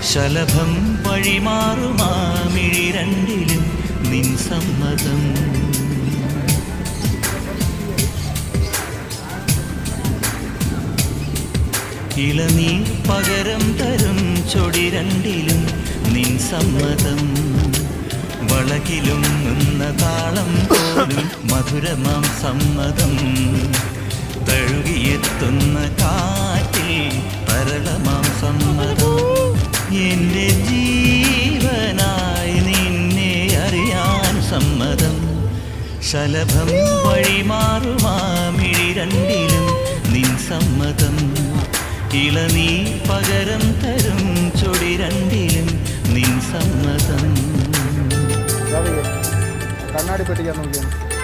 ശലഭം വഴിമാറുമാമിഴി രണ്ടിലും നിൻ സമ്മതം. ഇളനീർ പകരം തരും ചൊടി രണ്ടിലും നിൻ സമ്മതം. വളകിലും നിന്ന താളം പോലും മധുരമാം സമ്മതം. തഴുകിയെത്തുന്ന കാറ്റിൽ തരളമാം സമ്മതം. എൻ്റെ ജീവനായി നിന്നെ അറിയാൻ സമ്മതം. ശലഭം വഴിമാറുമാമിഴി രണ്ടിലും നിൻ സമ്മതം. ഇളനീർ പകരം തരും ചൊടി രണ്ടിലും നിൻ സമ്മതം. കണ്ണാടി പെട്ടിക്കാൻ നോക്കിയാണ്.